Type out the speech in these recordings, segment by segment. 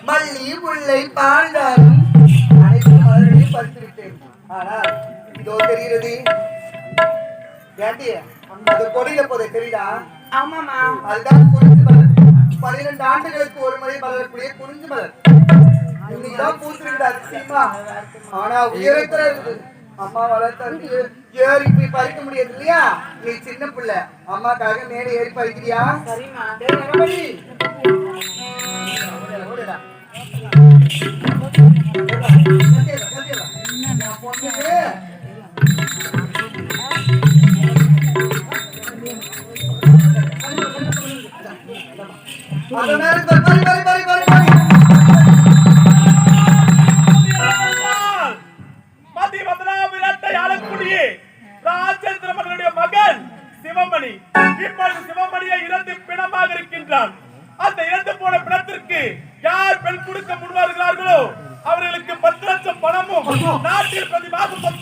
மல்லி முல்லை பாண்டாலும் அனைத்து மலர்களையும் பறித்து விட்டேன். ஆனால் இதோ தெரிகிறது அது கொடியில போதை தெரியுதா? ஆமாமா, அதுதான் குறிஞ்சி மலர். 12 ஆண்டுகளுக்கு ஒரு முறை மலரக்கூடிய குறிஞ்சி மலர் இன்னைக்குதான் பூத்திருக்குது அதிசயமா. ஆனா உயரத்துல இருக்குது. அம்மா வளர்த்து ஏறி போய் பறிக்க முடியாது இல்லையா? நீ சின்ன பிள்ளை, அம்மாக்காக மேலே ஏறி பறிக்கிறியா? சரிம்மா. ராஜேந்திர மகன் சிவமணி இப்பொழுது சிவமணியை இறந்து பிணமாக இருக்கின்றான். அந்த இறந்து போன பிணத்திற்கு யார் பெண் கொடுக்க முன்வார்களார்களோ அவர்களுக்கு 10 லட்சம் பணமும் நாட்டில் பிரதி மாதம் 10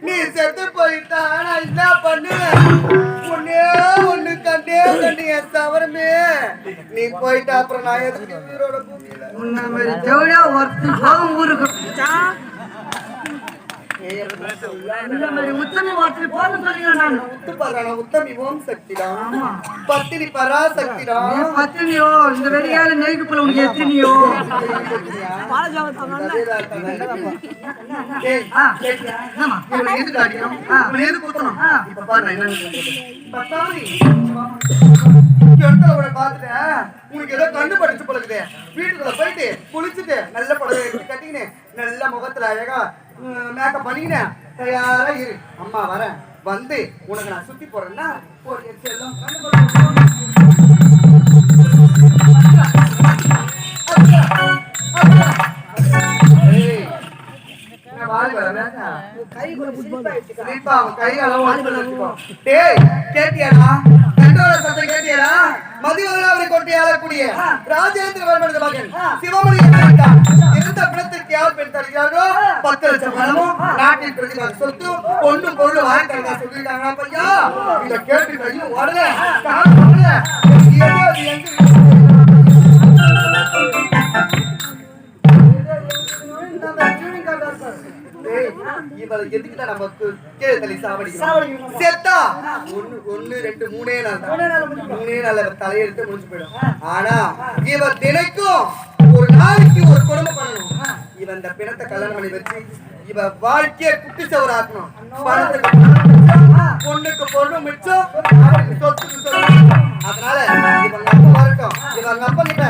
நீ செத்து போயிட்டா நான் என்ன பண்ணுவேன்? கண்டே கண்டு என் தவறுமே நீ போயிட்டா அப்புறம் நான் எதுக்கு உயிரோட பூமியில உன்ன மாதிரி ஜவுளா ஒருத்தர் போகும் ஊருக்கு இந்த மாதிரி உத்தமி ஒருத்தர் போகும் சொல்லிங்க நான் உத்து பாரு உத்தமி ஓம் சக்திதான் பத்தினி பராசக்திதான் பத்தினியோ இந்த வெறியால நெய்க்கு போல உனக்கு எத்தனியோ உனக்கு ஏதோ கண்ணு படிச்சு பழகுது வீட்டுக்குள்ள போயிட்டு குளிச்சுட்டு நல்ல புடவை எடுத்து கட்டிக்கினு நல்ல முகத்துல அழகா மேக்கப் பண்ணிக்கினேன் தயாரா இரு அம்மா வரேன் வந்து உனக்கு நான் சுத்தி போறேன்னா ஒரு செல்லம் சிவமணி இருந்த பிணத்திற்கு யார் பெண் தருகிறார்களோ 10 லட்சம் பணமும் நாட்டில் பிரதிபாக சொத்து பொண்ணு பொருள் வாங்கி தரதா சொல்லியிருக்காங்க பையா இத கேட்டு கையும் ஓடல இவளை எதுக்குடா நமக்கு கீழே தள்ளி சாவடிக்கணும் செத்தா 1 2 3 நாள் தலையெடுத்து முடிச்சு போயிடும் ஆனா இவ தினைக்கும் ஒரு நாளைக்கு ஒரு கொடுமை பண்ணணும் இவன் இந்த பிணத்தை கல்யாணம் பண்ணி வச்சு இவ வாழ்க்கைய குட்டி சவர் ஆக்கணும் பொண்ணுக்கு பொண்ணு மிச்சம் சொத்துக்கு அதனால இவங்க அப்பா வரட்டும் இவங்க அப்பா கிட்ட